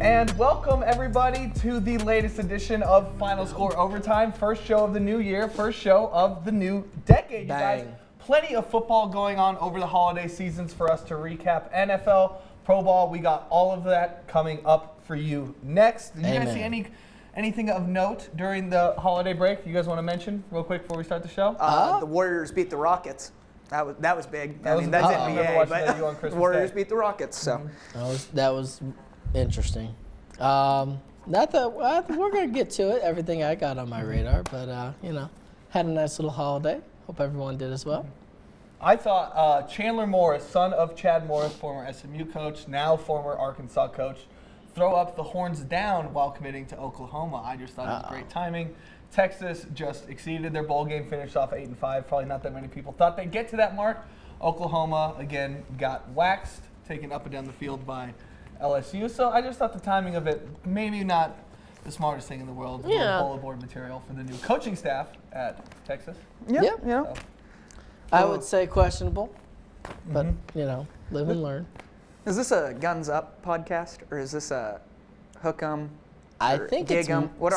And welcome everybody to the latest edition of Final Score Overtime. First show of the new year, first show of the new decade. Bang. You guys, plenty of football going on over the holiday seasons for us to recap. NFL, Pro Bowl, we got all of that coming up for you next. Did you guys see anything of note during the holiday break you guys want to mention real quick before we start the show? The Warriors beat the Rockets. That was big. That's NBA, but the Warriors beat the Rockets. So that was interesting. Not that we're gonna get to it. Everything I got on my radar, but had a nice little holiday. Hope everyone did as well. I thought Chandler Morris, son of Chad Morris, former SMU coach, now former Arkansas coach, throw up the horns down while committing to Oklahoma. I just thought it was great timing. Texas just exceeded their bowl game, finished off 8-5. Probably not that many people thought they'd get to that mark. Oklahoma, again, got waxed, taken up and down the field by LSU. So I just thought the timing of it, maybe not the smartest thing in the world. Yeah. Bulletin board material for the new coaching staff at Texas. Yep. So, I would say questionable, but live and learn. is this a Guns Up podcast or is this a Hook 'em? I think it's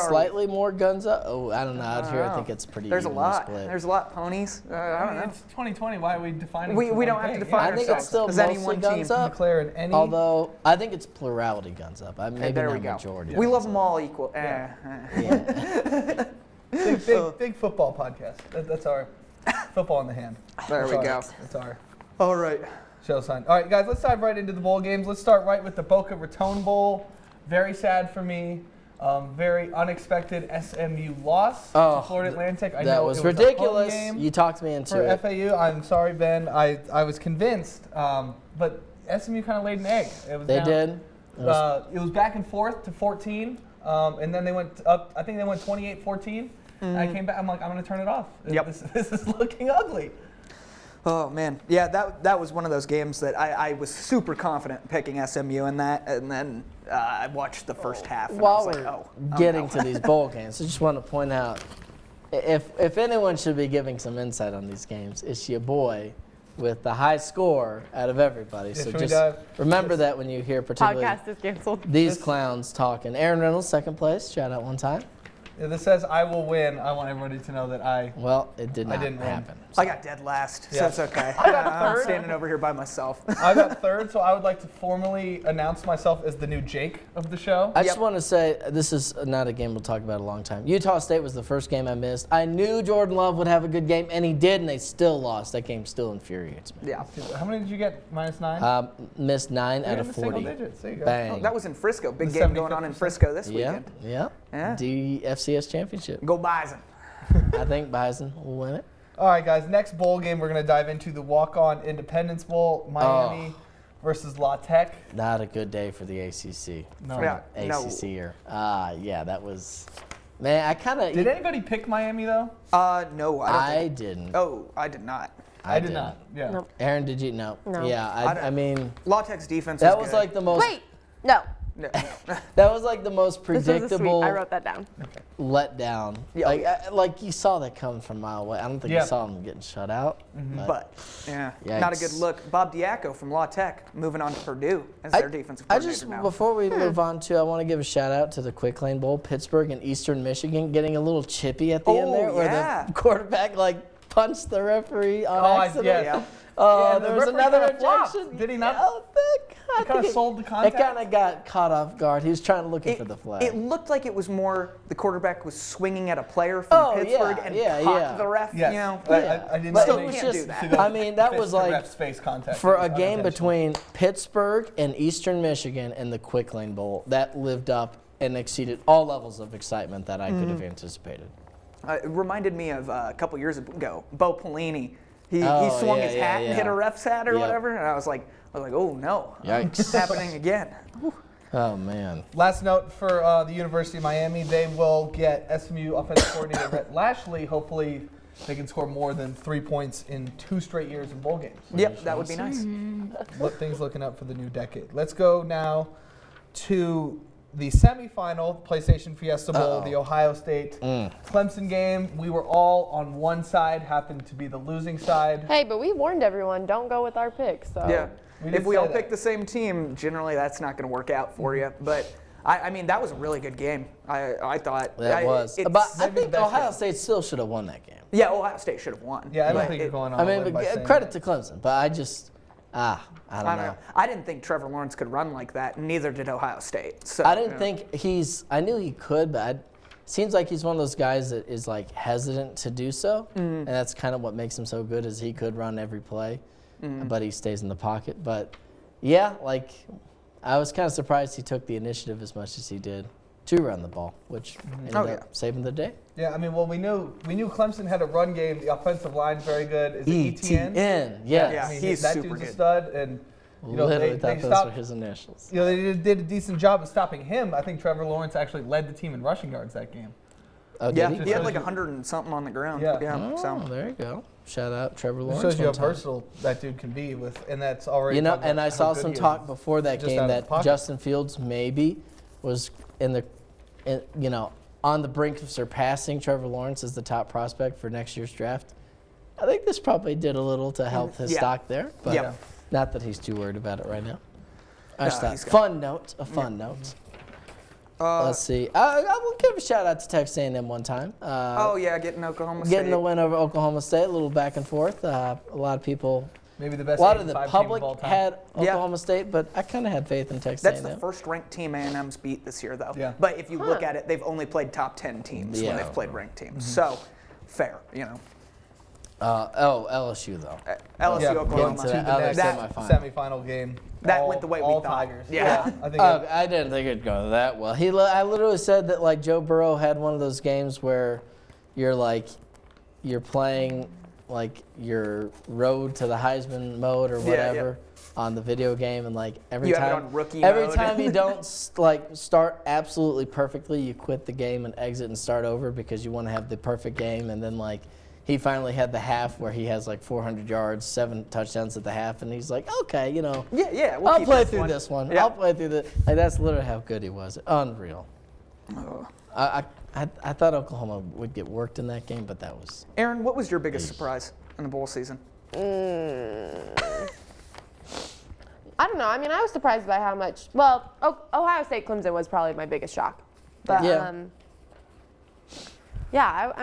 slightly more guns up. Oh, I don't know. Out here, I think it's pretty. There's a evenly lot. split. There's a lot of ponies. I don't know. It's 2020. Why are we defining? We don't have to define I think it's still as any mostly one guns team. up. Declare any. Although I think it's plurality guns up. Maybe there not we go. majority. We guns love them up. all equal. Yeah. Big football podcast. That's our football in the hand. There we go. That's our All right. show sign. All right, guys, let's dive right into the bowl games. Let's start right with the Boca Raton Bowl. Very sad for me. Very unexpected SMU loss to Florida Atlantic. I That know was it was ridiculous. A home game You talked me into for it. FAU. I'm sorry, Ben. I was convinced, but SMU kind of laid an egg. They did. It was back and forth to 14, and then they went up. I think they went 28-14. And I came back. I'm like, I'm going to turn it off. Yep. This is looking ugly. Oh man, yeah, that was one of those games that I was super confident picking SMU in that, and then I watched the first half. And I While was like, we're getting to these bowl games, I just want to point out, if anyone should be giving some insight on these games, it's your boy with the high score out of everybody. So just remember that when you hear particularly Podcast is canceled. these clowns talking. Aaron Reynolds, second place, shout out one time. Yeah, this says I will win. I want everybody to know that Well, it did not didn't win. happen. I got dead last, so Yeah. it's okay. I got I'm third. standing over here by myself. I got third, so I would like to formally announce myself as the new Jake of the show. I just want to say, this is not a game we'll talk about a long time. Utah State was the first game I missed. I knew Jordan Love would have a good game, and he did, and they still lost. That game still infuriates me. Yeah. How many did you get? -9? Missed 9 You're out in of the 40. single digits. There you go. Bang. Oh, that was in Frisco. Big The game going on in 75%. Frisco this Yeah, weekend. yeah. Yeah. The FCS championship. Go Bison. I think Bison will win it. All right, guys. Next bowl game, we're going to dive into the walk-on Independence Bowl, Miami versus La Tech. Not a good day for the ACC. No. Yeah. ACCer. Yeah, that was. Man, I kind of. Did anybody pick Miami though? No, I don't I think. didn't. Oh, I did not. I did not. Yeah. Nope. Aaron, did you? No. No. Yeah, I mean, La Tech's defense that is was good. like the most. Wait, no. No. That was like the most This was a predictable sweet. I wrote that down. letdown. Yeah. Like you saw that coming from a mile away. I don't think Yeah. you saw him getting shut out. But, yeah, Yikes. not a good look. Bob Diaco from La Tech moving on to Purdue as their defensive I coordinator just, now. before we move on to, I want to give a shout out to the Quick Lane Bowl, Pittsburgh and Eastern Michigan getting a little chippy at the end there, where yeah. the quarterback punched the referee on accident. Yeah. Oh, Yeah, there the was referee another kinda flopped. ejection. Did he not? I kinda think sold the It contact? kind of got caught off guard. He was trying to look for the flag. It looked like it was more the quarterback was swinging at a player from Pittsburgh and caught the ref. Yes. You know, I didn't But know it they was can't just, do that. I mean, that was the like ref's face contact. for It was a game unintentional. between Pittsburgh and Eastern Michigan and the Quick Lane Bowl that lived up and exceeded all levels of excitement that I could have anticipated. it reminded me of a couple years ago, Bo Pelini. He Oh, swung yeah, his yeah, hat and yeah. hit a ref's hat or Yep. whatever, and I was like, oh no, Yikes. it's happening again. Oh, man. Last note for the University of Miami, they will get SMU offensive coordinator Rhett Lashley. Hopefully they can score more than 3 points in 2 straight years in bowl games. Yep, that would be nice. Things looking up for the new decade. Let's go now to the semifinal PlayStation Fiesta Bowl, the Ohio State Clemson game. We were all on one side, happened to be the losing side. Hey, but we warned everyone, don't go with our picks. So. Yeah. We did If we say all that. pick the same team, generally that's not going to work out for you. But I mean, that was a really good game. I thought. That was. But I think Ohio State still should have won that game. Yeah, Ohio State should have won. Yeah, I don't think you're going on. I mean, but credit to Clemson, but I just, I don't know. I didn't think Trevor Lawrence could run like that, and neither did Ohio State. So I didn't think I knew he could, but seems like he's one of those guys that is like hesitant to do so, and that's kind of what makes him so good is he could run every play, but he stays in the pocket. But yeah, like I was kind of surprised he took the initiative as much as he did to run the ball, which ended up saving the day. Yeah, I mean, well, we knew Clemson had a run game. The offensive line's very good. Is it Etienne? Yeah, I mean, he's that super dude's good. a stud, and Literally they those stopped were his initials. They did a decent job of stopping him. I think Trevor Lawrence actually led the team in rushing yards that game. Oh, Yeah, did he had like 100 and something on the ground. Yeah. Oh, there you go. Shout out Trevor It Lawrence. shows you how one time. versatile that dude can be and that's already. And I saw some talk before that just game out of the that pocket. Justin Fields maybe was on the brink of surpassing Trevor Lawrence as the top prospect for next year's draft. I think this probably did a little to help his stock there, but not that he's too worried about it right now. Fun note. Let's see. I will give a shout out to Texas A&M one time. Getting Oklahoma State. Getting the win over Oklahoma State, a little back and forth. A lot of people. Maybe the best. A lot of the 85 public team of all time. had Oklahoma State, but I kind of had faith in Texas A&M. That's the first ranked team A&M's beat this year, though. Yeah. But if you look at it, they've only played top 10 teams when they've played ranked teams. So, fair, LSU though. LSU, Oklahoma. To the next semifinal game. That went the way we thought. Tigers. Yeah. I think. I didn't think it'd go that well. I literally said that like Joe Burrow had one of those games where you're playing like your road to the Heisman mode or whatever on the video game, and like every time you don't start absolutely perfectly, you quit the game and exit and start over because you want to have the perfect game, and then like. He finally had the half where he has like 400 yards, 7 touchdowns at the half, and he's like, okay, we'll I'll play through this one. Yeah. I'll play through this. Like that's literally how good he was. Unreal. I thought Oklahoma would get worked in that game, but that was. Aaron, what was your biggest surprise in the bowl season? I don't know. I mean, I was surprised by how much. Well, Ohio State Clemson was probably my biggest shock. But I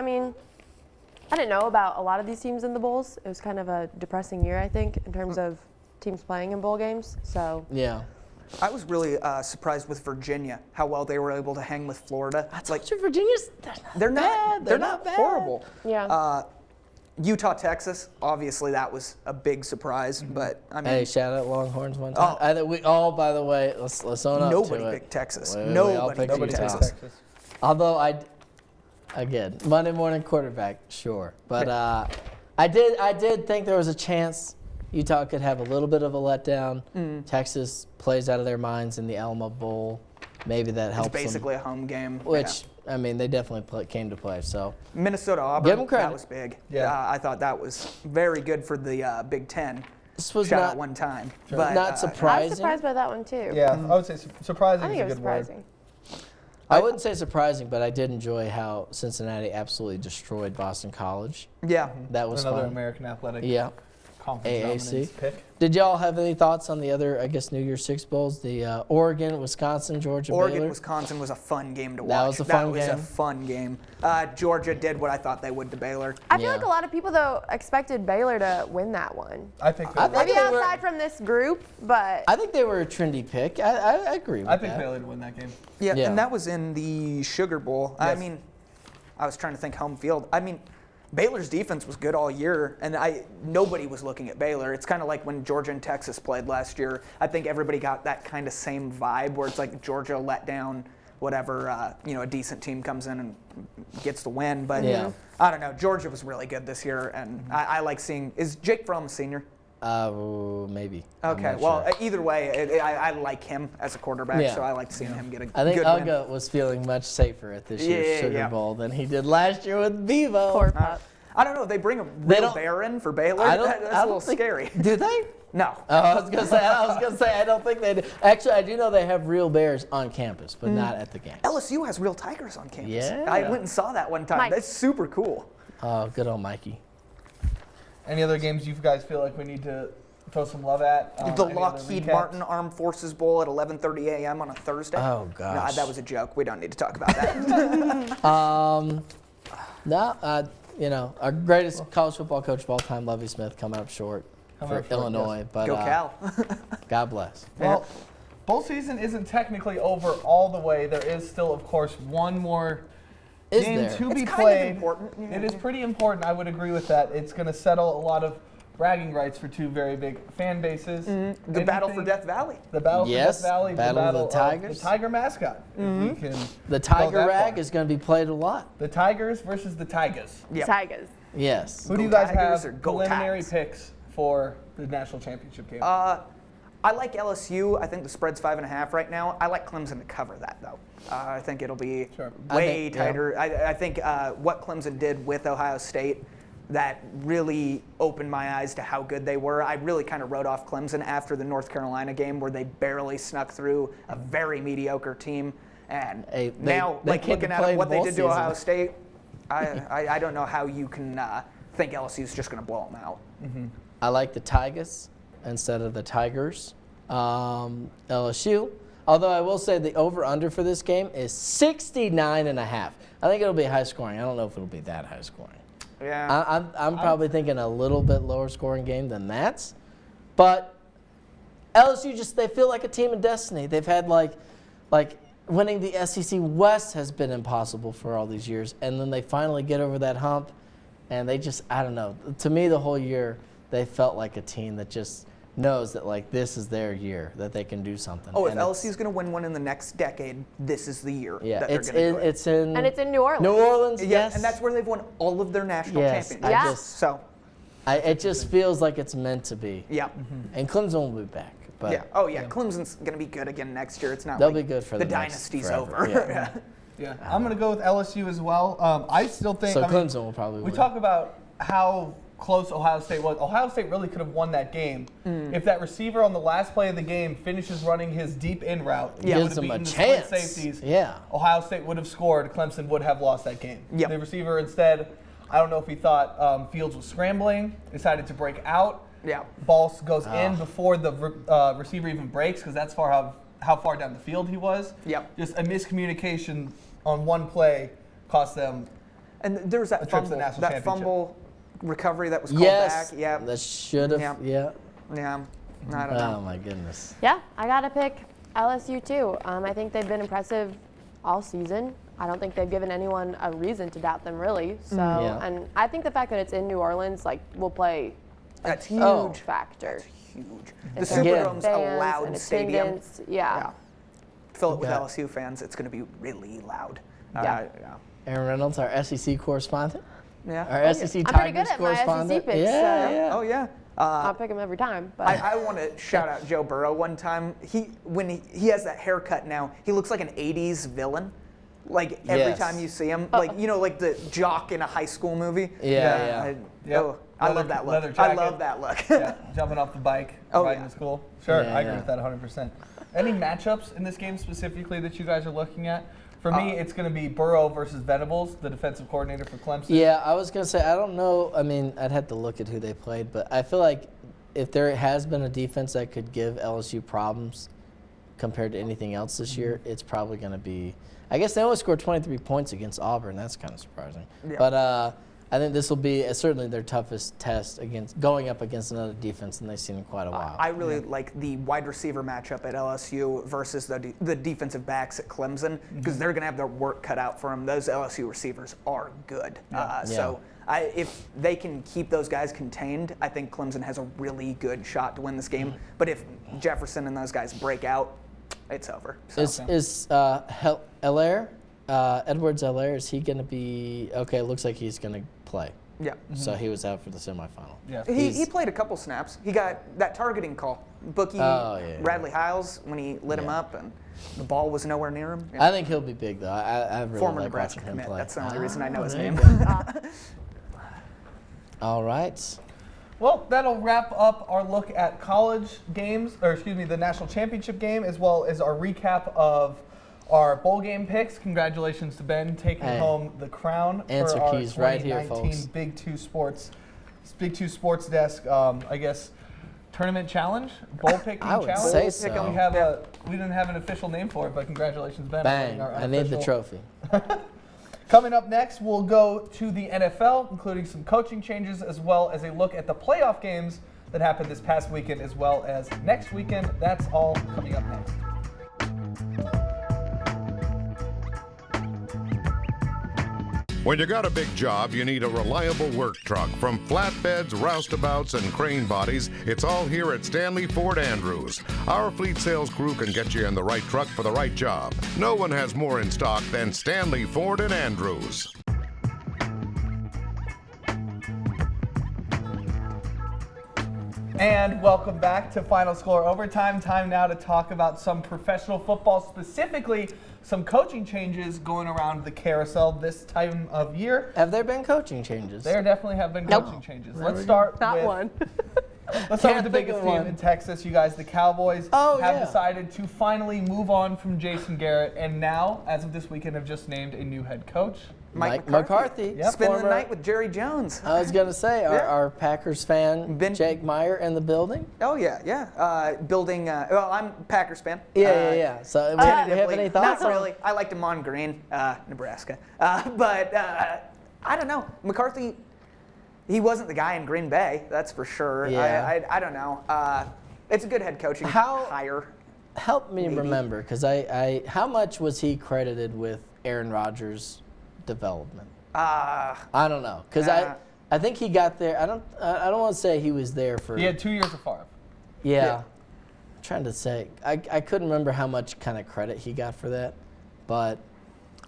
mean. I didn't know about a lot of these teams in the bowls. It was kind of a depressing year, I think, in terms of teams playing in bowl games. So yeah, I was really surprised with Virginia, how well they were able to hang with Florida. I told you Virginia's they're not bad. Horrible. yeah. Utah, Texas, obviously that was a big surprise, but I mean. Hey, shout out Longhorns one time. We all, by the way, let's own up to it. Nobody picked Texas. Nobody picked Texas. Although again, Monday morning quarterback, sure. But I did think there was a chance Utah could have a little bit of a letdown. Texas plays out of their minds in the Alamo Bowl. Maybe that helps them. It's basically a home game. Which, I mean, they definitely came to play. So Minnesota, Auburn, give them credit. That was big. Yeah. I thought that was very good for the Big Ten. This was Shout not out one time. Sure. But, not surprising. I was surprised by that one, too. Yeah, I would say surprising I think is it a was good word. surprising. I wouldn't say surprising, but I did enjoy how Cincinnati absolutely destroyed Boston College. Yeah. That was Another fun. American Athletic AAC. Conference dominance pick. Did y'all have any thoughts on the other, I guess, New Year's Six bowls? The Oregon, Wisconsin, Georgia, Baylor? Wisconsin was a fun game to watch. That was a fun game. That was a fun game. Georgia did what I thought they would to Baylor. I feel like a lot of people, though, expected Baylor to win that one. I think Maybe outside from this group, but. I think they were a trendy pick. I agree with that. I think Baylor to win that game. Yeah, and that was in the Sugar Bowl. Yes. I mean, I was trying to think home field. I mean, Baylor's defense was good all year, and nobody was looking at Baylor. It's kind of like when Georgia and Texas played last year. I think everybody got that kind of same vibe where it's like Georgia let down whatever, a decent team comes in and gets the win. But I don't know. Georgia was really good this year, and I like seeing. Is Jake Fromm a senior? Maybe. Okay. Well, either way, I like him as a quarterback, so I like seeing him get a I think good Uga was feeling much safer at this year's Sugar Bowl than he did last year with Bevo. Poor pup. I don't know. They bring a real bear in for Baylor. That's a little scary. Do they? No. I was gonna say I don't think they do. Actually, I do know they have real bears on campus, but not at the games. LSU has real tigers on campus. Yeah. I went and saw that one time. Mike. That's super cool. Oh, good old Mikey. Any other games you guys feel like we need to throw some love at. The Lockheed Martin Armed Forces Bowl at 11:30 a.m. on a Thursday. Oh, gosh. No, that was a joke. We don't need to talk about that. Our greatest college football coach of all time, Lovie Smith, coming up short for Illinois. Yes. But Go Cal. God bless. Well, bowl season isn't technically over all the way. There is still, of course, one more game to be played. Kind of important. It is pretty important. I would agree with that. It's going to settle a lot of bragging rights for two very big fan bases. The battle for Death Valley. The battle for Death Valley. Battle the battle of the Tigers. The Tiger mascot. If we can The go Tiger that rag far. is going to be played a lot. The Tigers versus the Tigers. Yep. Tigers. Yes. Who do you Go guys Tigers or have go preliminary Tags? picks for the national championship game? I like LSU. I think the spread's 5.5 right now. I like Clemson to cover that, though. I think it'll be way tighter. I think what Clemson did with Ohio State, that really opened my eyes to how good they were. I really kind of wrote off Clemson after the North Carolina game where they barely snuck through a very mediocre team. And now, looking at what they did to Ohio State, I don't know how you can think LSU's just going to blow them out. I like the Tigers instead of the Tigers. LSU. Although I will say the over-under for this game is 69.5. I think it'll be high scoring. I don't know if it'll be that high scoring. Yeah. I'm probably thinking a little bit lower scoring game than that. But LSU they feel like a team of destiny. They've had like winning the SEC West has been impossible for all these years, and then they finally get over that hump, and they just, I don't know. To me, the whole year they felt like a team that just knows that this is their year, that they can do something. Oh, if LSU's going to win one in the next decade, this is the year that they're going to do it. It's in New Orleans. New Orleans, Yeah, yes. and that's where they've won all of their national championships. Yeah. It just feels like it's meant to be. Yeah. And Clemson will be back. But Yeah. Oh, yeah. Clemson's going to be good again next year. It's not they'll like be good for the the next dynasty's forever. over. Yeah, I'm going to go with LSU as well. I still think. So Clemson will probably win. We talk about how close Ohio State was. Ohio State really could have won that game if that receiver on the last play of the game finishes running his deep in route. Gives would have them a beaten the chance. split safeties. Yeah. Ohio State would have scored. Clemson would have lost that game. Yep. The receiver instead, I don't know if he thought Fields was scrambling, decided to break out. Yeah. Ball goes in before the receiver even breaks because that's how far down the field he was. Yep. Just a miscommunication on one play cost them. And there was that trip to the national championship. fumble recovery that was called back. Yeah. That should have. Yeah. I don't know. Oh my goodness. Yeah, I got to pick LSU too. I think they've been impressive all season. I don't think they've given anyone a reason to doubt them, really. So, and I think the fact that it's in New Orleans, will play a huge factor. That's huge. In The terms of Superdome's a fans loud and stadium. attendance. Yeah. Fill it with LSU fans. It's going to be really loud. Yeah. Aaron Reynolds, our SEC correspondent. Yeah. Our SEC I'm pretty good Tigers at my SEC correspondent. picks, Yeah. Oh, yeah. I'll pick him every time. But I want to shout out Joe Burrow one time. When he has that haircut now, he looks like an 80s villain. Every time you see him, like the jock in a high school movie. Yeah. I love that look. Leather I jacket. love that look. Yeah, jumping off the bike, riding to school. Sure, Yeah, I agree with that 100%. Any matchups in this game specifically that you guys are looking at? For me, it's going to be Burrow versus Venables, the defensive coordinator for Clemson. Yeah, I was going to say, I don't know. I mean, I'd have to look at who they played, but I feel like if there has been a defense that could give LSU problems compared to anything else this year, it's probably going to be, I guess they only scored 23 points against Auburn. That's kind of surprising. Yeah. But I think this will be certainly their toughest test going up against another defense than they've seen in quite a while. I really like the wide receiver matchup at LSU versus the defensive backs at Clemson because they're going to have their work cut out for them. Those LSU receivers are good. So if they can keep those guys contained, I think Clemson has a really good shot to win this game. But if Jefferson and those guys break out, it's over. So. Is Edwards-Helaire, is he going to be okay? It looks like he's going to play. Yeah. So he was out for the semifinal. Yeah. He played a couple snaps. He got that targeting call. Bookie Bradley Hiles when he lit him up and the ball was nowhere near him. Yeah. I think he'll be big though. I really Former like Nebraska watching him commit. play. That's the only reason I know his there you name. go. All right. Well, that'll wrap up our look at college games, the national championship game, as well as our recap of our bowl game picks. Congratulations to Ben taking home the crown Answer for our keys right here, folks. 2019 Big Two Sports Desk. I guess tournament challenge, bowl picking I would challenge. say so. We didn't have an official name for it, but congratulations, Ben. Bang! I need the trophy. Coming up next, we'll go to the NFL, including some coaching changes, as well as a look at the playoff games that happened this past weekend, as well as next weekend. That's all coming up next. When you got a big job, you need a reliable work truck. From flatbeds, roustabouts, and crane bodies, it's all here at Stanley Ford Andrews. Our fleet sales crew can get you in the right truck for the right job. No one has more in stock than Stanley Ford and Andrews. And welcome back to Final Score Overtime. Time now to talk about some professional football, specifically some coaching changes going around the carousel this time of year. Have there been coaching changes? There definitely have been coaching changes. Let's start one. Let's start with the biggest team in Texas. You guys, the Cowboys, have decided to finally move on from Jason Garrett, and now, as of this weekend, have just named a new head coach. Mike McCarthy. Yep. Spending the night with Jerry Jones. I was going to say, our Packers fan, Jake Meyer, in the building? Oh, yeah. Well, I'm a Packers fan. Yeah. So, we have any thoughts? Not really. I liked him on Green, Nebraska. But I don't know. McCarthy, he wasn't the guy in Green Bay, that's for sure. Yeah. I don't know. It's a good head coaching hire. Help me remember, because how much was he credited with Aaron Rodgers' development? I don't know, because I think he got there. I don't want to say he was there for. He had 2 years of Favre. Yeah. I'm trying to say I couldn't remember how much kind of credit he got for that, but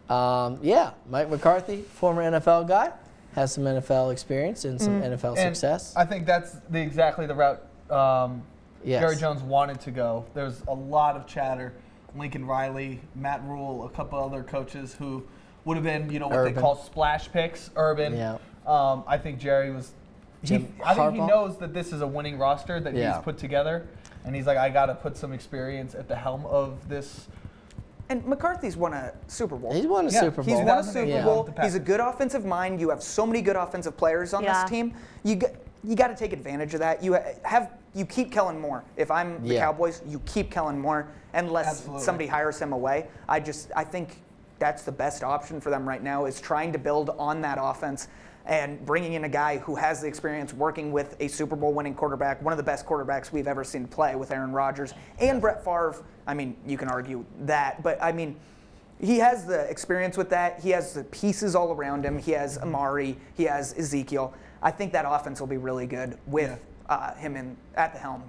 Mike McCarthy, former NFL guy, has some NFL experience and some NFL success. I think that's exactly the route Jerry Jones wanted to go. There's a lot of chatter. Lincoln Riley, Matt Rule, a couple other coaches who would have been, what they call splash picks. Urban. Yeah. I think Jerry was. I think he knows that this is a winning roster that he's put together, and he's like, I got to put some experience at the helm of this. And McCarthy's won a Super Bowl. He's won a Super Bowl. He's won a Super Bowl. He's a good offensive mind. You have so many good offensive players on this team. You got to take advantage of that. You keep Kellen Moore. If I'm the Cowboys, you keep Kellen Moore unless somebody hires him away. I think that's the best option for them right now, is trying to build on that offense and bringing in a guy who has the experience working with a Super Bowl winning quarterback, one of the best quarterbacks we've ever seen play, with Aaron Rodgers and Brett Favre. I mean, you can argue that, but I mean, he has the experience with that. He has the pieces all around him. He has Amari. He has Ezekiel. I think that offense will be really good with him at the helm.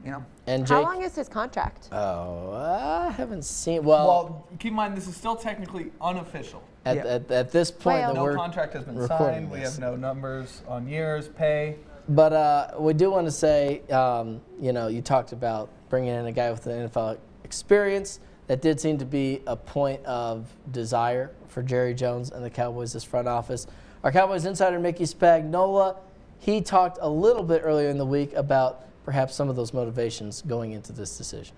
And Jake, how long is his contract? Oh, I haven't seen. Well, keep in mind this is still technically unofficial. At this point, no contract has been signed. We have no numbers on years, pay. But we do want to say, you talked about bringing in a guy with an NFL experience. That did seem to be a point of desire for Jerry Jones and the Cowboys, this front office. Our Cowboys insider, Mickey Spagnola, he talked a little bit earlier in the week about perhaps some of those motivations going into this decision.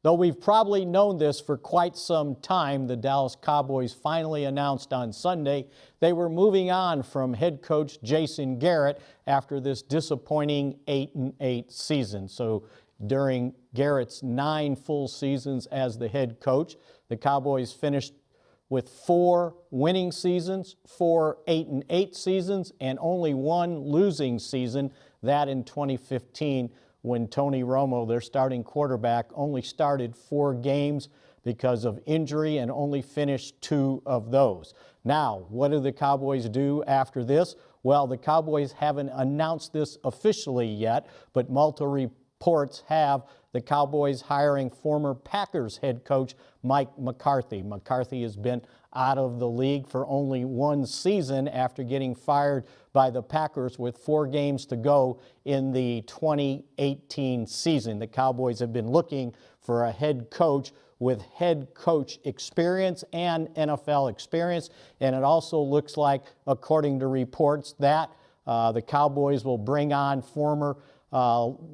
Though we've probably known this for quite some time, the Dallas Cowboys finally announced on Sunday they were moving on from head coach Jason Garrett after this disappointing 8-8 season. So during Garrett's 9 full seasons as the head coach, the Cowboys finished with 4 winning seasons, 4 8-8 seasons, and only 1 losing season, that in 2015, when Tony Romo, their starting quarterback, only started 4 games because of injury and only finished 2 of those. Now, what do the Cowboys do after this? Well, the Cowboys haven't announced this officially yet, but multiple reports have the Cowboys hiring former Packers head coach Mike McCarthy. McCarthy has been out of the league for only 1 season after getting fired by the Packers with 4 games to go in the 2018 season. The Cowboys have been looking for a head coach with head coach experience and NFL experience, and it also looks like, according to reports, that the Cowboys will bring on former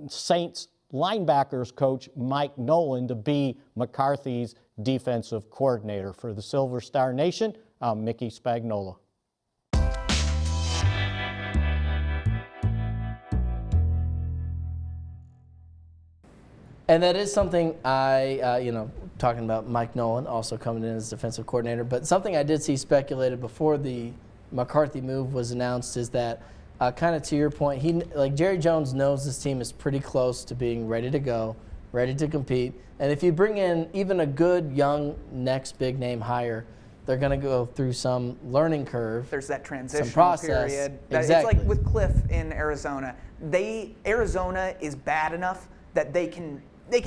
Saints linebackers coach Mike Nolan to be McCarthy's defensive coordinator. For the Silver Star Nation, I'm Mickey Spagnola. And that is something talking about Mike Nolan also coming in as defensive coordinator, but something I did see speculated before the McCarthy move was announced is that, kind of to your point, Jerry Jones knows this team is pretty close to being ready to go, ready to compete. And if you bring in even a good, young, next big name hire, they're going to go through some learning curve. There's that transition period. Exactly. It's like with Cliff in Arizona. Arizona is bad enough that they can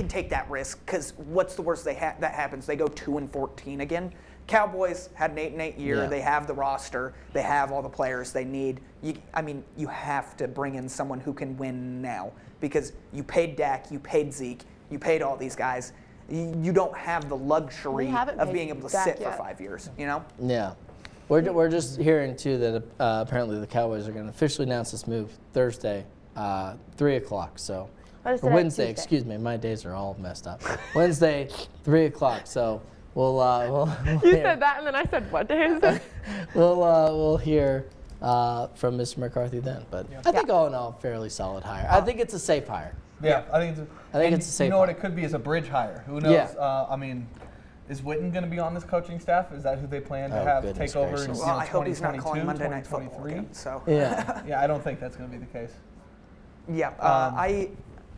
take that risk, because what's the worst that happens? They go 2-14 again. Cowboys had an 8-8 year. Yeah. They have the roster. They have all the players they need. You have to bring in someone who can win now, because you paid Dak, you paid Zeke, you paid all these guys. You don't have the luxury of being able to sit for 5 years, you know? Yeah. We're just hearing, too, that apparently the Cowboys are going to officially announce this move Thursday, 3 o'clock. So, or Wednesday, excuse me. My days are all messed up. Wednesday, 3 o'clock. So we'll You said that, and then I said, what day is it? we'll hear from Mr. McCarthy then. But I think all in all, fairly solid hire. I think it's a safe hire. Yeah, I think it's a safe. You know what it could be is a bridge hire. Who knows? Yeah. Is Witten going to be on this coaching staff? Is that who they plan to have take over in 2022, I hope he's not calling Monday Night Football again, so. Yeah, I don't think that's going to be the case. Yeah,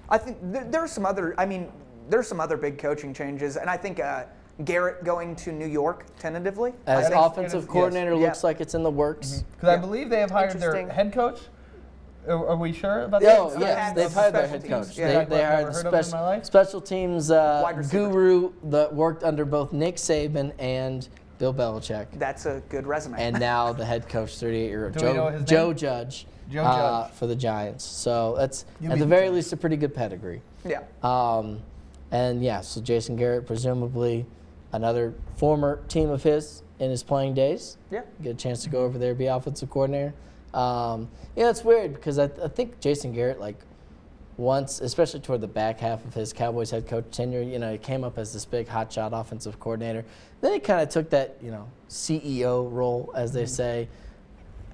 I think there's some other big coaching changes, and I think Garrett going to New York tentatively as offensive coordinator looks like it's in the works. Because I believe they have hired their head coach. Are we sure about that? Oh, yes, they've hired their head coach. Yeah. They hired the special teams guru that worked under both Nick Saban and Bill Belichick. That's a good resume. And now the head coach, 38-year-old Joe Judge for the Giants. So that's, at the very least, a pretty good pedigree. Yeah. So Jason Garrett, presumably another former team of his in his playing days. Yeah. Get a chance to go over there, be offensive coordinator. It's weird because I think Jason Garrett, once, especially toward the back half of his Cowboys head coach tenure, he came up as this big hotshot offensive coordinator. Then he kind of took that, CEO role, as they say.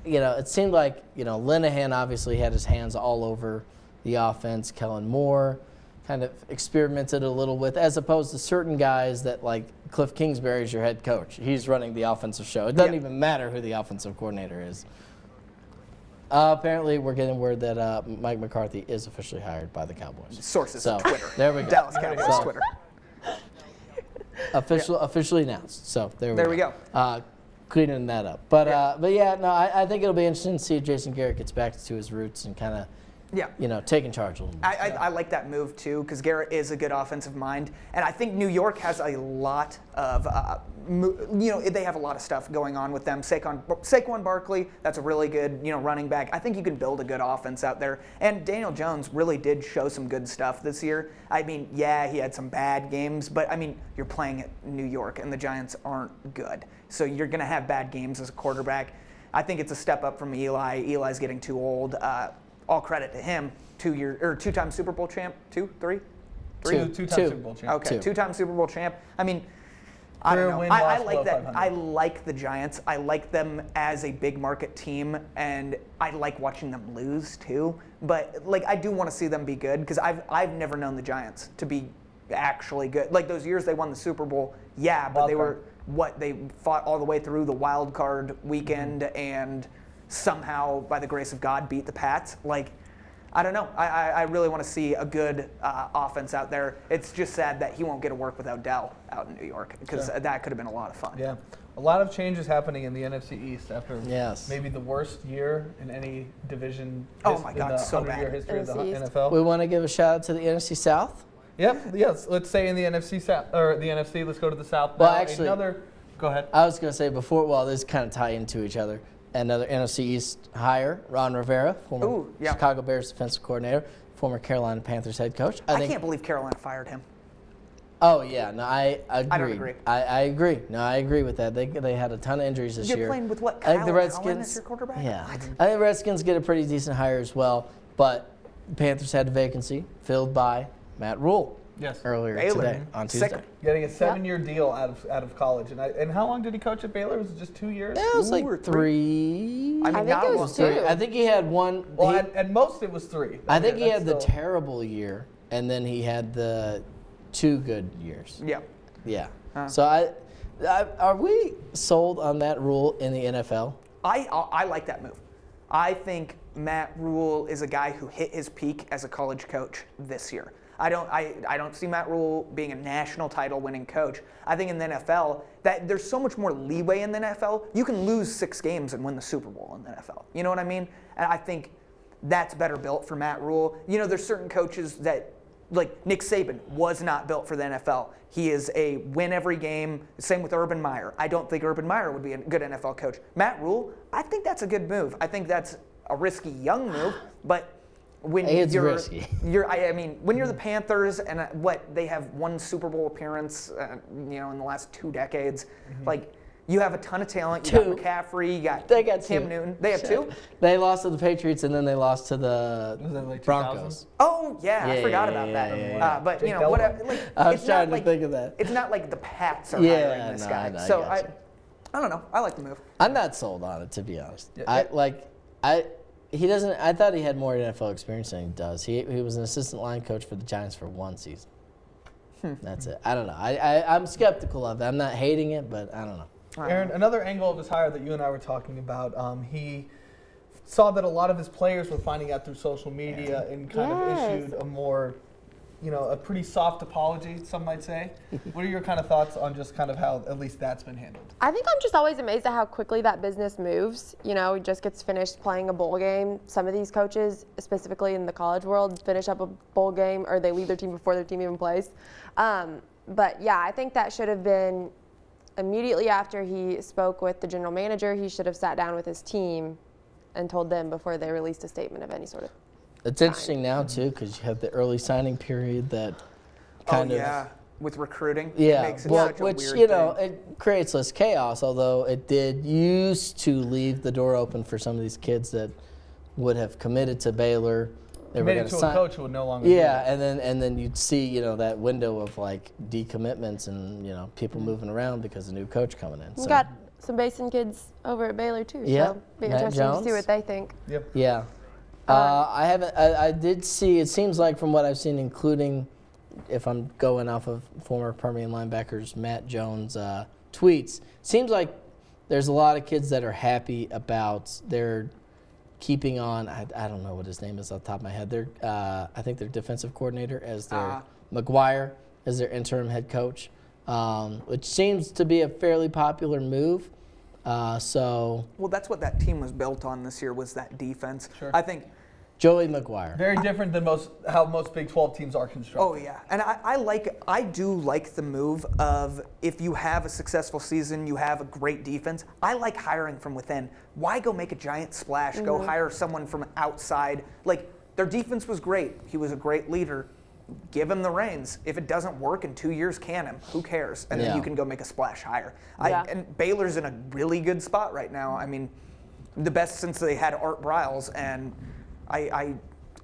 It seemed like, Linehan obviously had his hands all over the offense. Kellen Moore kind of experimented a little with, as opposed to certain guys that, like Cliff Kingsbury is your head coach. He's running the offensive show. It doesn't even matter who the offensive coordinator is. Apparently, we're getting word that Mike McCarthy is officially hired by the Cowboys. Sources on Twitter. There we go. Dallas Cowboys Twitter. Officially announced. So there we go. Cleaning that up. But I think it'll be interesting to see if Jason Garrett gets back to his roots and kind of taking charge a little more. I like that move, too, because Garrett is a good offensive mind. And I think New York has a lot of, they have a lot of stuff going on with them. Saquon Barkley, that's a really good, running back. I think you can build a good offense out there. And Daniel Jones really did show some good stuff this year. He had some bad games, but, you're playing at New York, and the Giants aren't good. So you're going to have bad games as a quarterback. I think it's a step up from Eli. Eli's getting too old. All credit to him. Two-time Super Bowl champ. Two-time Super Bowl champ. Okay, two-time Super Bowl champ. I don't know. I like that. I like the Giants. I like them as a big market team, and I like watching them lose too. But I do want to see them be good, because I've never known the Giants to be actually good. Like those years they won the Super Bowl, but they fought all the way through the wild card weekend and somehow, by the grace of God, beat the Pats. I don't know. I really want to see a good offense out there. It's just sad that he won't get to work with Odell out in New York, because that could have been a lot of fun. Yeah. A lot of changes happening in the NFC East after maybe the worst year in any division in the 100-year history of the NFL. We want to give a shout out to the NFC South. Yep. Yes. Let's say in the NFC South, or the NFC. Let's go to the South. Well, now. actually, go ahead. I was going to say before. Well, this kind of tie into each other. Another NFC East hire, Ron Rivera, former Chicago Bears defensive coordinator, former Carolina Panthers head coach. I can't believe Carolina fired him. Oh, yeah. No, I agree. I don't agree. I agree. No, I agree with that. They had a ton of injuries this year. You're playing with what, Kyle Allen as your quarterback? Yeah. I think the Redskins get a pretty decent hire as well, but the Panthers had a vacancy filled by Matt Rule. earlier Baylor. today on Tuesday. Getting a 7-year deal out of college. And how long did he coach at Baylor? Was it just 2 years? Yeah, it was like I three. think it was 2. I think he had one. Well, at most it was 3. I think he had the terrible year, and then he had the 2 good years. Yeah. Yeah. So are we sold on Matt Rule in the NFL? I like that move. I think Matt Rule is a guy who hit his peak as a college coach this year. I don't see Matt Rule being a national title winning coach. I think in the NFL that there's so much more leeway in the NFL. You can lose 6 games and win the Super Bowl in the NFL. You know what I mean? And I think that's better built for Matt Rule. You know, there's certain coaches that, like Nick Saban, was not built for the NFL. He is a win every game. Same with Urban Meyer. I don't think Urban Meyer would be a good NFL coach. Matt Rule, I think that's a good move. I think that's a risky young move, but when you're risky. When you're the Panthers and they have 1 Super Bowl appearance, in the last 2 decades, like you have a ton of talent. You got McCaffrey, you got Cam Newton. They have 2. They lost to the Patriots and then they lost to the Broncos. Oh yeah, I forgot about that. Yeah. But whatever. Like, I was trying to think of that. It's not like the Pats are hiring this guy. So I don't know. I like the move. I'm not sold on it, to be honest. He doesn't. I thought he had more NFL experience than he does. He was an assistant line coach for the Giants for 1 season. That's it. I don't know. I'm skeptical of it. I'm not hating it, but I don't know. Aaron, another angle of his hire that you and I were talking about, he saw that a lot of his players were finding out through social media and kind of issued a more, a pretty soft apology, some might say. What are your kind of thoughts on just kind of how at least that's been handled? I think I'm just always amazed at how quickly that business moves. He just gets finished playing a bowl game. Some of these coaches, specifically in the college world, finish up a bowl game or they leave their team before their team even plays. But yeah, I think that should have been immediately after he spoke with the general manager. He should have sat down with his team and told them before they released a statement of any sort of It's interesting now, too, because you have the early signing period that kind of... with recruiting. Yeah, it makes it such a weird thing. it creates less chaos, although it did used to leave the door open for some of these kids that would have committed to Baylor. They Committed to a coach who would no longer do Yeah, and then you'd see, that window of, decommitments and, people moving around because a new coach coming in. We got some Basin kids over at Baylor, too, so be interesting to see what they think. Yep. Yeah. I did see, it seems like from what I've seen, including if I'm going off of former Permian linebackers Matt Jones' tweets, seems like there's a lot of kids that are happy about their keeping on, I don't know what his name is off the top of my head. I think their defensive coordinator as their McGuire as their interim head coach, which seems to be a fairly popular move. Well, that's what that team was built on this year, was that defense. Sure. I think Joey McGuire. Very different than how most Big 12 teams are constructed. Oh yeah, and I do like the move of, if you have a successful season, you have a great defense. I like hiring from within. Why go make a giant splash? Go hire someone from outside. Like, their defense was great. He was a great leader. Give him the reins. If it doesn't work in 2 years, can him. Who cares? And then you can go make a splash hire. And Baylor's in a really good spot right now. I mean, the best since they had Art Briles, and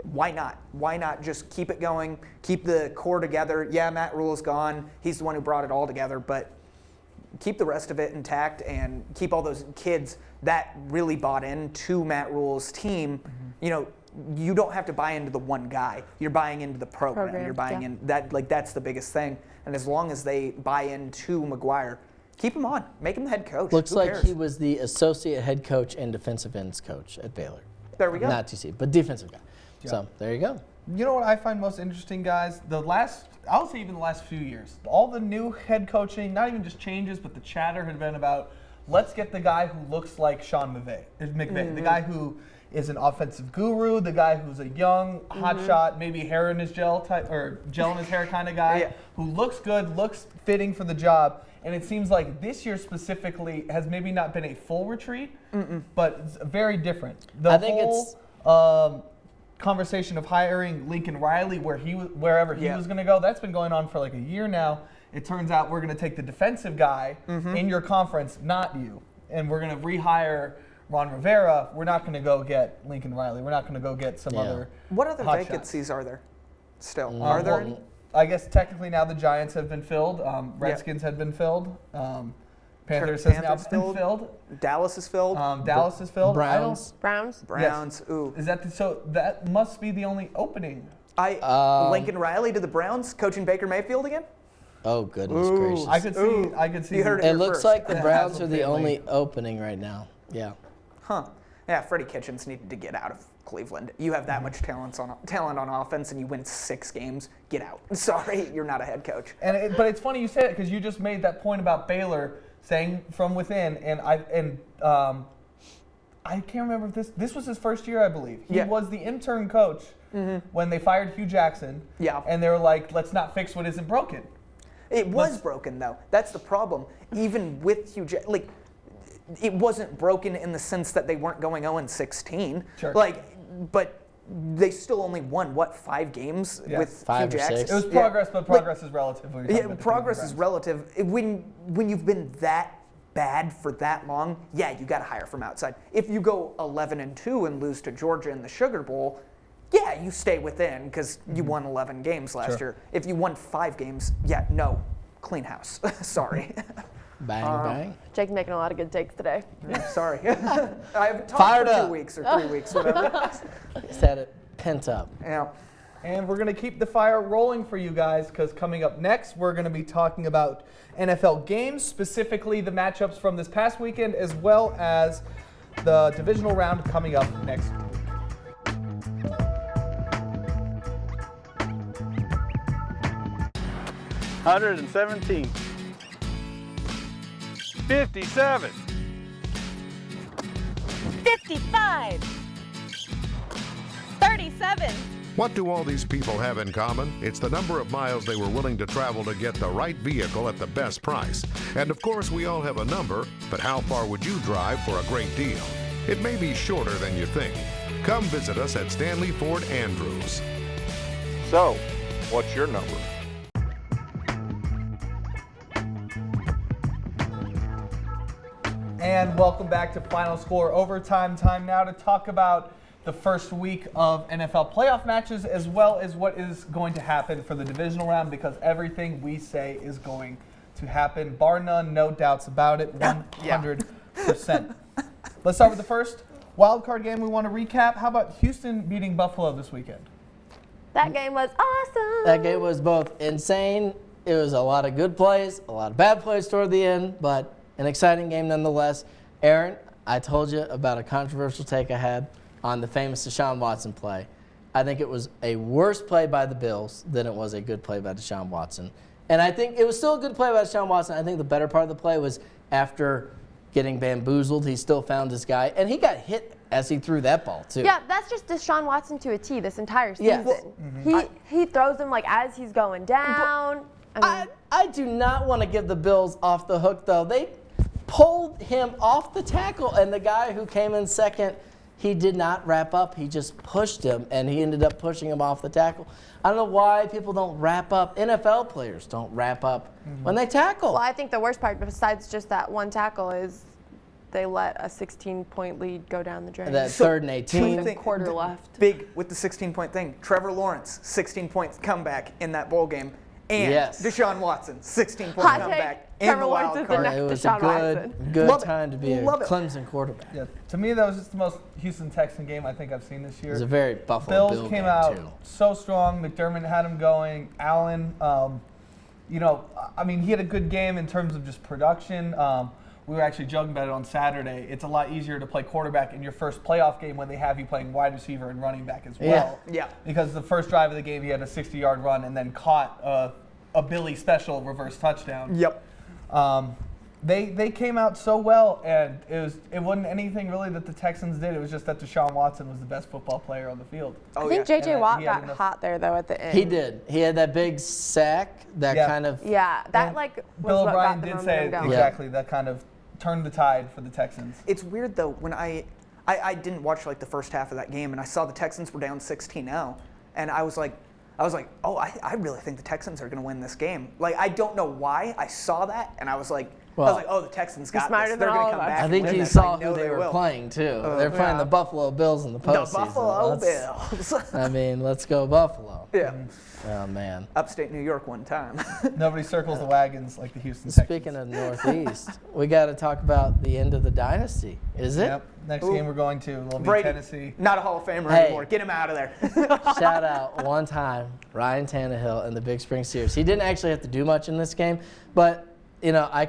why not? Why not just keep it going, keep the core together? Yeah, Matt Rule's gone. He's the one who brought it all together, but keep the rest of it intact and keep all those kids that really bought into Matt Rule's team. You don't have to buy into the one guy. You're buying into the program. You're buying in that. That's the biggest thing. And as long as they buy into McGuire, keep him on. Make him the head coach. Looks like he was the associate head coach and defensive ends coach at Baylor. There we go. Not TC, but defensive guy. Yeah. So there you go. You know what I find most interesting, guys? I'll say even the last few years, all the new head coaching, not even just changes, but the chatter had been about, let's get the guy who looks like Sean McVay, the guy who is an offensive guru, the guy who's a young hotshot, maybe hair in his gel type or gel in his hair kind of guy, who looks good, looks fitting for the job. And it seems like this year specifically has maybe not been a full retreat, but it's very different. I think it's conversation of hiring Lincoln Riley wherever he was going to go, that's been going on for like a year now. It turns out we're going to take the defensive guy in your conference, not you, and we're going to rehire Ron Rivera. We're not going to go get Lincoln Riley. We're not going to go get some other. What other vacancies are there still? Are there any? I guess technically now the Giants have been filled. Redskins had been filled. Panthers has now been filled. Dallas is filled. Dallas is filled. Browns. Yes. Ooh. Is that so? That must be the only opening. Lincoln Riley to the Browns, coaching Baker Mayfield again. Oh goodness gracious! I could see. You heard it first. looks like the Browns are the only opening right now. Yeah. Huh. Yeah. Freddie Kitchens needed to get out of Cleveland. You have that much talent on offense, and you win 6 games. Get out. Sorry, you're not a head coach. But it's funny you say it because you just made that point about Baylor saying from within, and I can't remember if this was his first year, I believe. He was the intern coach when they fired Hugh Jackson. Yeah. And they were like, let's not fix what isn't broken. It was broken, though. That's the problem. Even with Hugh Jackson, it wasn't broken in the sense that they weren't going 0-16. Sure. But they still only won, 5 games with 5 Hugh or Jackson? 6. It was progress, but progress is relative. Progress is relative. When you've been that bad for that long, you got to hire from outside. If you go 11-2 and lose to Georgia in the Sugar Bowl, you stay within because you won 11 games last year. If you won 5 games, no, clean house. Sorry. Bang, bang. Jake's making a lot of good takes today. Sorry. I haven't talked for 2 weeks or 3 weeks, whatever. Just had it pent up. Yeah. And we're going to keep the fire rolling for you guys because coming up next, we're going to be talking about NFL games, specifically the matchups from this past weekend, as well as the divisional round coming up next week. $117. 57. 55. 37. What do all these people have in common? It's the number of miles they were willing to travel to get the right vehicle at the best price. And of course, we all have a number, but how far would you drive for a great deal? It may be shorter than you think. Come visit us at Stanley Ford Andrews. So, what's your number? And welcome back to Final Score Overtime. Time now to talk about the first week of NFL playoff matches, as well as what is going to happen for the divisional round, because everything we say is going to happen, bar none, no doubts about it, 100%. Let's start with the first wild card game we want to recap. How about Houston beating Buffalo this weekend? That game was awesome. That game was both insane. It was a lot of good plays, a lot of bad plays toward the end, but an exciting game nonetheless. Aaron, I told you about a controversial take I had on the famous Deshaun Watson play. I think it was a worse play by the Bills than it was a good play by Deshaun Watson. And I think it was still a good play by Deshaun Watson. I think the better part of the play was after getting bamboozled, he still found his guy. And he got hit as he threw that ball, too. Yeah, that's just Deshaun Watson to a T this entire season. He throws him as he's going down. I do not want to give the Bills off the hook, though. They pulled him off the tackle, and the guy who came in second, he did not wrap up. He just pushed him, and he ended up pushing him off the tackle. I don't know why people don't wrap up. NFL players don't wrap up when they tackle. Well, I think the worst part, besides just that one tackle, is they let a 16-point lead go down the drain. That 3rd and 18. With a quarter left. Big with the 16-point thing. Trevor Lawrence, 16-point comeback in that bowl game. And Deshaun Watson, 16-point comeback in the wild card. It was a good time to be a Clemson quarterback. Yeah, to me, that was just the most Houston Texan game I think I've seen this year. It was a very Buffalo Bills came out so strong. McDermott had him going. Allen, he had a good game in terms of just production. We were actually joking about it on Saturday. It's a lot easier to play quarterback in your first playoff game when they have you playing wide receiver and running back as well. Yeah. Because the first drive of the game, he had a 60-yard run and then caught a Billy special reverse touchdown. Yep. They came out so well, and it wasn't anything really that the Texans did. It was just that Deshaun Watson was the best football player on the field. I think J.J. Watt got hot there, though, at the end. He did. He had that big sack that kind of... Yeah, that was Bill what O'Brien got the did say momentum going. exactly. That kind of turned the tide for the Texans. It's weird, though, when I didn't watch the first half of that game, and I saw the Texans were down 16-0, and I was like, oh, I really think the Texans are going to win this game. I don't know why I saw that, and I was like, Well, I was like, oh, the Texans got this. They're going to come back. I think you saw who they were playing, too. They're playing the Buffalo Bills in the postseason. The Buffalo Bills. I mean, let's go Buffalo. Yeah. Oh, man. Upstate New York one time. Nobody circles the wagons like the Houston Texans. Speaking of Northeast, we got to talk about the end of the dynasty. Is it? Yep. Next game we're going to will be Brady, Tennessee. Not a Hall of Famer anymore. Get him out of there. Shout out one time, Ryan Tannehill and the Big Spring Series. He didn't actually have to do much in this game, but, you know, I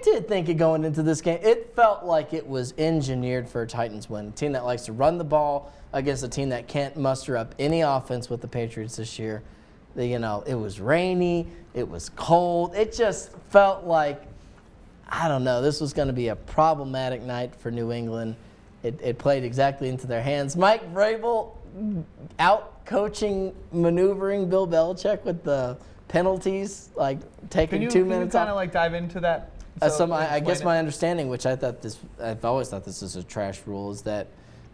did think it going into this game. It felt like it was engineered for a Titans win. A team that likes to run the ball against a team that can't muster up any offense with the Patriots this year. You know, it was rainy. It was cold. It just felt like, I don't know, this was going to be a problematic night for New England. It played exactly into their hands. Mike Vrabel out-coaching, maneuvering Bill Belichick with the penalties, like taking 2 minutes off. Can you kind of like dive into that? I guess my understanding, which I've always thought this is a trash rule, is that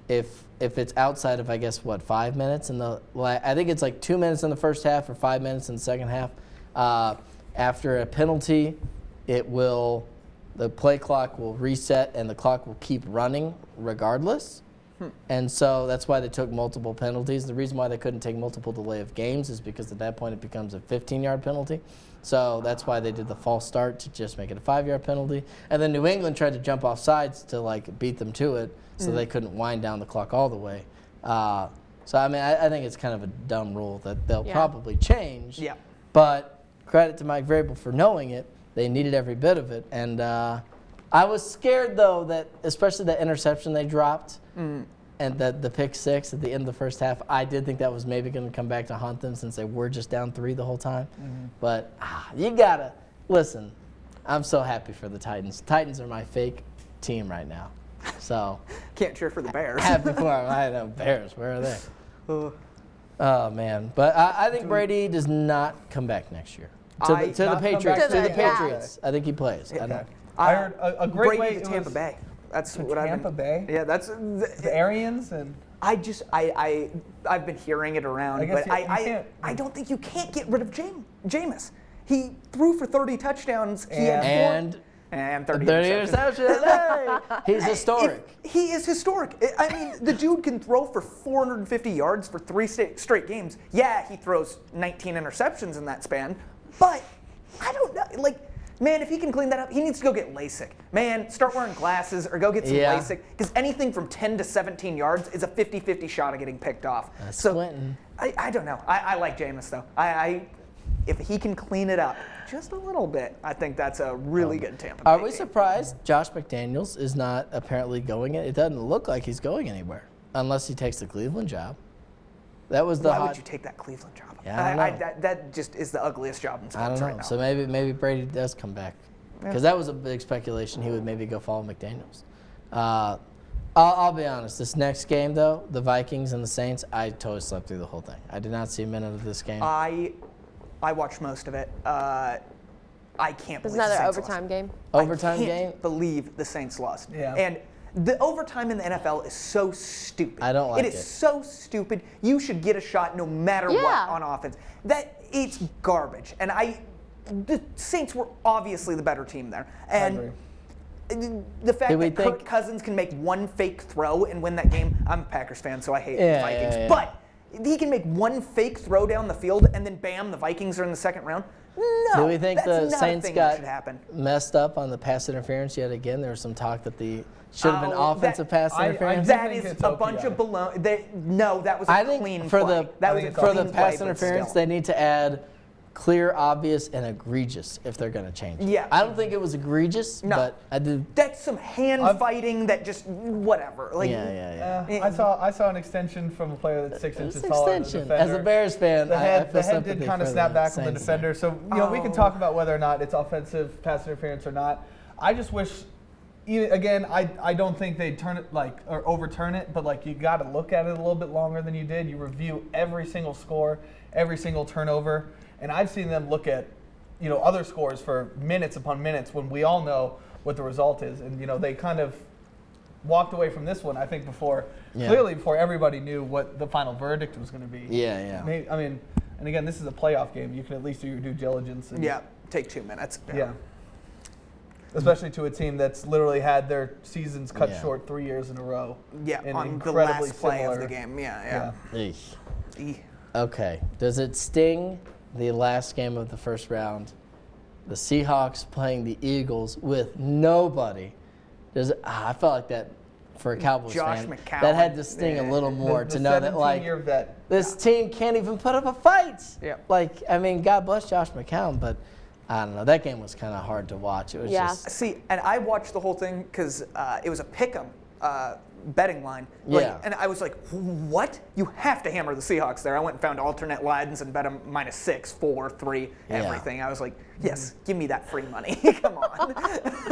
if it's outside of, I guess, 5 minutes I think it's like 2 minutes in the first half or 5 minutes in the second half. After a penalty, the play clock will reset and the clock will keep running regardless. And so that's why they took multiple penalties. The reason why they couldn't take multiple delay of games is because at that point it becomes a 15-yard penalty. So that's why they did the false start to just make it a 5-yard penalty. And then New England tried to jump off sides to like beat them to it, so they couldn't wind down the clock all the way. So I mean, I think it's kind of a dumb rule that they'll probably change. Yeah. But credit to Mike Vrabel for knowing it. They needed every bit of it. And I was scared, though, that especially the interception they dropped and the pick six at the end of the first half, I did think that was maybe going to come back to haunt them since they were just down 3 the whole time. But you got to – listen, I'm so happy for the Titans. Titans are my fake team right now. So can't cheer for the Bears. Happy for them. I know, Bears. Where are they? Oh, man. But I think Brady does not come back next year. To the Patriots. I think he plays. I heard a great way to Tampa Bay. That's what Tampa Bay. Yeah, that's the Arians and. I've been hearing it around, but I don't think you can't get rid of Jameis. He threw for 30 touchdowns. And 30 interceptions. He's historic. He is historic. I mean, the dude can throw for 450 yards for 3 straight games. Yeah, he throws 19 interceptions in that span, but I don't know. Like, man, if he can clean that up, he needs to go get LASIK. Man, start wearing glasses or go get some LASIK, because anything from 10 to 17 yards is a 50-50 shot of getting picked off. I don't know. I like Jameis, though. If he can clean it up just a little bit, I think that's a really good Tampa Bay Are we surprised Josh McDaniels is not apparently going? It doesn't look like he's going anywhere unless he takes the Cleveland job. That was Why would you take that Cleveland job? Yeah, that just is the ugliest job in sports right now. So maybe Brady does come back, because that was a big speculation. He would maybe go follow McDaniels. I'll be honest. This next game, though, the Vikings and the Saints, I totally slept through the whole thing. I did not see a minute of this game. I watched most of it. I can't believe another the Saints overtime lost. game. Overtime game? I can't believe the Saints lost. Yeah. And the overtime in the NFL is so stupid. I don't like it. It is so stupid. You should get a shot no matter what on offense. It's garbage. And the Saints were obviously the better team there. And the fact that Kirk Cousins can make one fake throw and win that game, I'm a Packers fan, so I hate the Vikings. Yeah. But he can make one fake throw down the field, and then bam, the Vikings are in the second round. No, do we think the Saints got happen. messed up on the pass interference yet again? There was some talk that the should have been offensive pass interference. That is a bunch of baloney. No, that was a clean play. For the pass interference, they need to add clear, obvious, and egregious if they're going to change it. Yeah. I don't think it was egregious, but I did. That's some hand fighting that just whatever. Like, I saw an extension from a player that's 6 inches taller than the defender. As a Bears fan, the head did kind of snap back on the defender. So we can talk about whether or not it's offensive pass interference or not. I just wish. Again, I don't think they'd turn it or overturn it, but you got to look at it a little bit longer than you did. You review every single score, every single turnover, and I've seen them look at, other scores for minutes upon minutes when we all know what the result is, and they kind of walked away from this one. I think clearly before everybody knew what the final verdict was going to be. Yeah. I mean, and again, this is a playoff game. You can at least do your due diligence. And take 2 minutes. Yeah. Especially to a team that's literally had their seasons cut short 3 years in a row. Yeah, and on the last play of the game. Yeah. Okay. Does it sting the last game of the first round? The Seahawks playing the Eagles with nobody. I felt like that for a Cowboys fan. McCown. That had to sting a little more to know that, like, vet. this team can't even put up a fight. Yeah. Like, I mean, God bless Josh McCown, but I don't know. That game was kind of hard to watch. It was just. See, and I watched the whole thing because it was a pick'em betting line. Like, Yeah. And I was like, what? You have to hammer the Seahawks there. I went and found alternate lines and bet them -6, 4, 3, everything. I was like, yes, give me that free money. Come on.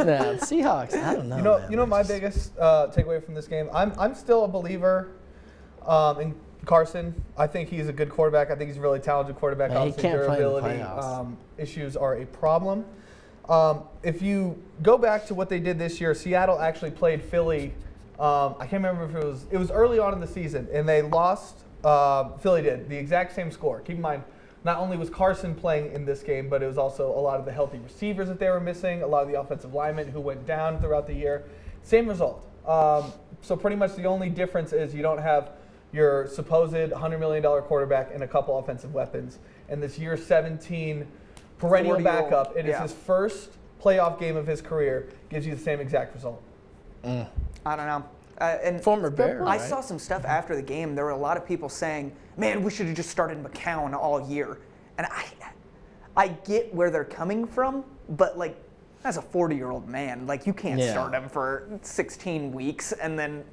No, Seahawks. I don't know. You know my biggest takeaway from this game. I'm still a believer in Carson. I think he's a good quarterback. I think he's a really talented quarterback. Man, he Obviously, can't play in the durability playoffs. issues are a problem. If you go back to what they did this year, Seattle actually played Philly. I can't remember if it was early on in the season, and they lost. Philly did the exact same score. Keep in mind, not only was Carson playing in this game, but it was also a lot of the healthy receivers that they were missing, a lot of the offensive linemen who went down throughout the year. Same result. So pretty much the only difference is you don't have your supposed $100 million quarterback and a couple offensive weapons. And this year 17 perennial backup, it is his first playoff game of his career, gives you the same exact result. I don't know. And Former Bear, I right? saw some stuff after the game. There were a lot of people saying, man, we should have just started McCown all year. And I get where they're coming from, but like, as a 40-year-old man, like, you can't start him for 16 weeks and then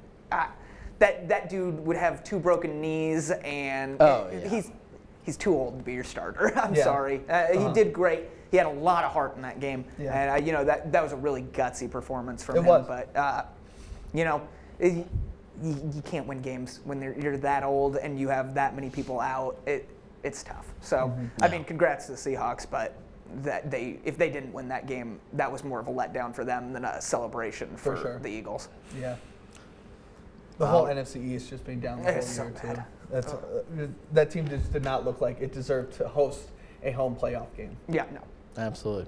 that dude would have 2 broken knees and he's too old to be your starter. I'm sorry. He did great. He had a lot of heart in that game, and that was a really gutsy performance from him. Was. But you can't win games when you're that old and you have that many people out. It's tough. So I mean, congrats to the Seahawks, but if they didn't win that game, that was more of a letdown for them than a celebration for the Eagles. Yeah. The whole NFC East just being down the whole year too. That's that team just did not look like it deserved to host a home playoff game. Yeah, no. Absolutely.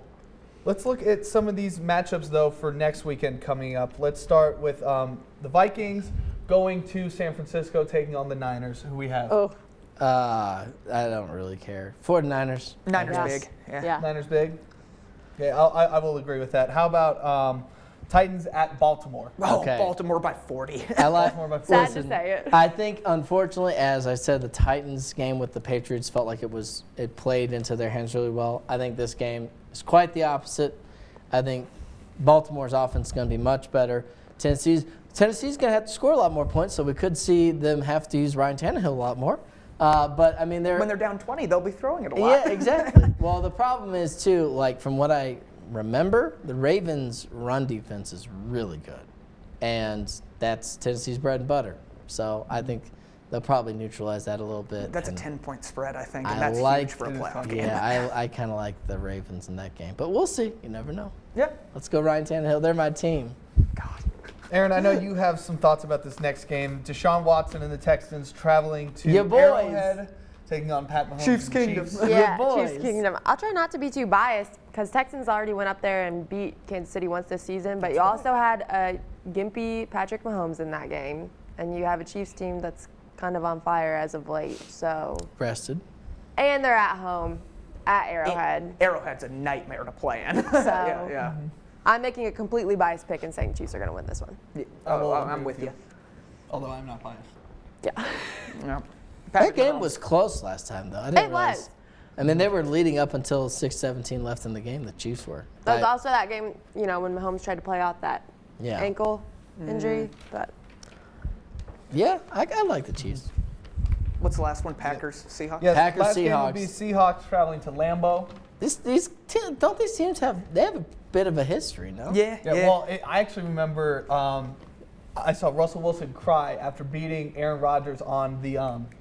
Let's look at some of these matchups though for next weekend coming up. Let's start with the Vikings going to San Francisco, taking on the Niners, who we have. I don't really care. 49ers. Niners big. Yeah. Niners big. Okay, I will agree with that. How about Titans at Baltimore? Okay. Baltimore by 40. I like. Baltimore by 40. Sad to say it. I think, unfortunately, as I said, the Titans game with the Patriots felt like it played into their hands really well. I think this game is quite the opposite. I think Baltimore's offense is going to be much better. Tennessee's going to have to score a lot more points, so we could see them have to use Ryan Tannehill a lot more. But I mean, when they're down 20, they'll be throwing it a lot. Yeah, exactly. Well, the problem is too, like from what I remember, the Ravens' run defense is really good, and that's Tennessee's bread and butter. So I think they'll probably neutralize that a little bit. That's a 10-point spread, I think, and I that's like huge for a playoff game. Yeah, I kind of like the Ravens in that game, but we'll see. You never know. Yeah. Let's go Ryan Tannehill. They're my team. God. Aaron, I know you have some thoughts about this next game. Deshaun Watson and the Texans traveling to Ya boys. Arrowhead, taking on Pat Mahomes. Chiefs and the Kingdom. Chiefs. Yeah, boys. Chiefs Kingdom. I'll try not to be too biased because Texans already went up there and beat Kansas City once this season, but you also had a gimpy Patrick Mahomes in that game, and you have a Chiefs team that's kind of on fire as of late. So. Rested. And they're at home at Arrowhead. Arrowhead's a nightmare to play in. So. Yeah. I'm making a completely biased pick and saying Chiefs are going to win this one. I'm with you. Although I'm not biased. Yeah. Yeah. That game was close last time, though. I didn't It realize. was. I mean, they were leading up until 6:17 left in the game. The Chiefs were. That was also that game, when Mahomes tried to play out that Yeah. ankle injury. But Yeah, I like the Chiefs. What's the last one? Packers, Seahawks? Yes, Packers, last game would be Seahawks. Seahawks traveling to Lambeau. Don't these teams have a bit of a history, no? Yeah. Well, I actually remember I saw Russell Wilson cry after beating Aaron Rodgers on the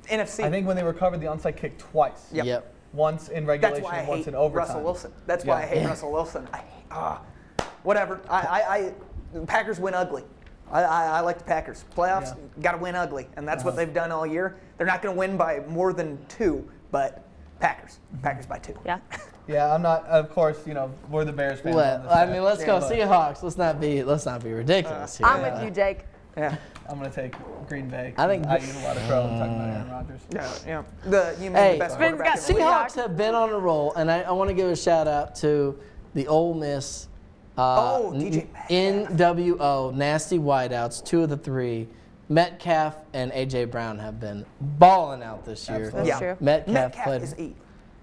NFC. I think when they recovered the onside kick twice. Yep. Once in That's regulation why I and once hate in overtime. Russell Wilson. That's why I hate Russell Wilson. Whatever. The Packers win ugly. I like the Packers. Playoffs, got to win ugly, and that's what they've done all year. They're not going to win by more than 2, but Packers by 2. yeah. Yeah, I'm not. Of course, we're the Bears fans. On this side. Let's go Seahawks. Let's not be ridiculous here. I'm with you, Jake. Yeah. I'm gonna take Green Bay. I think I eat a lot of crow. I'm talking about Aaron Rodgers. Yeah. You mean the best quarterback in the league. Seahawks have been on a roll, and I want to give a shout out to the Ole Miss DJ NWO Nasty Wideouts. 2 of the 3. Metcalf and AJ Brown have been balling out this year. That's true. Metcalf played. is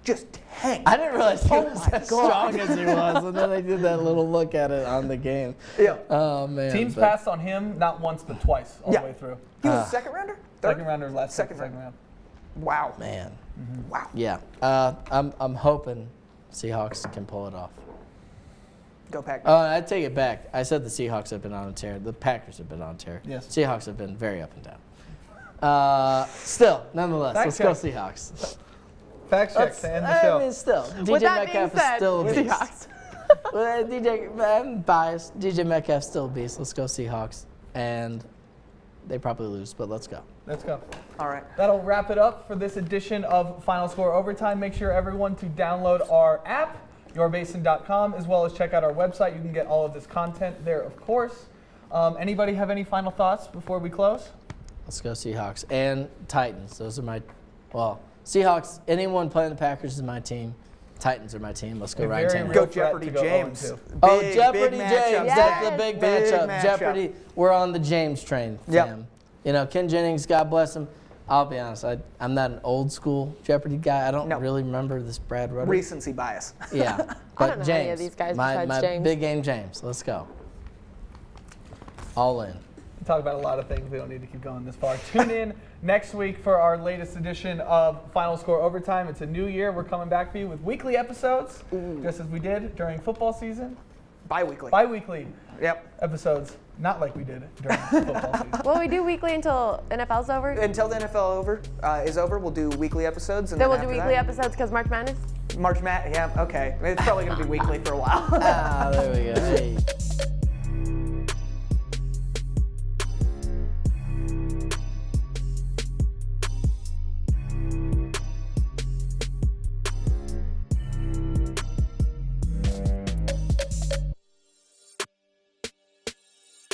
just tank. I didn't realize he was as strong as he was, and then they did that little look at it on the game. Yeah. Oh man. Teams passed on him not once but twice all the way through. He was a second rounder? Third? Second rounder last second round. Wow. Man. Wow. Yeah. I'm hoping Seahawks can pull it off. Go Packers. I take it back. I said the Seahawks have been on a tear. The Packers have been on a tear. Yes. Seahawks have been very up and down. Still, nonetheless, let's go Seahawks. Fact check to end the show. Still, With DJ that Metcalf being said, is still a beast. Seahawks. I'm biased. DJ Metcalf's still a beast. Let's go Seahawks. And they probably lose, but let's go. Let's go. All right. That'll wrap it up for this edition of Final Score Overtime. Make sure everyone to download our app, yourbasin.com, as well as check out our website. You can get all of this content there, of course. Anybody have any final thoughts before we close? Let's go Seahawks and Titans. Those are my, Seahawks, anyone playing the Packers is my team. Titans are my team. Let's go Ryan. Go Jeopardy James. Jeopardy big James. matchup. That's the big matchup. matchup. Jeopardy. We're on the James train, fam. Ken Jennings, God bless him. I'll be honest, I'm not an old school Jeopardy guy. I don't really remember this Brad Rutter. Recency bias. Yeah. But I don't know James, any of these guys my besides James. big game James. Let's go. All in. We talk about a lot of things. We don't need to keep going this far. Tune in next week for our latest edition of Final Score Overtime. It's a new year. We're coming back for you with weekly episodes, just as we did during football season. Bi-weekly episodes, not like we did during football season. Will we do weekly until NFL's over? Until the NFL is over, we'll do weekly episodes. And Then then we'll do after weekly that, episodes because March Madness? March Madness, yeah, okay. It's probably going to be weekly for a while. There we go.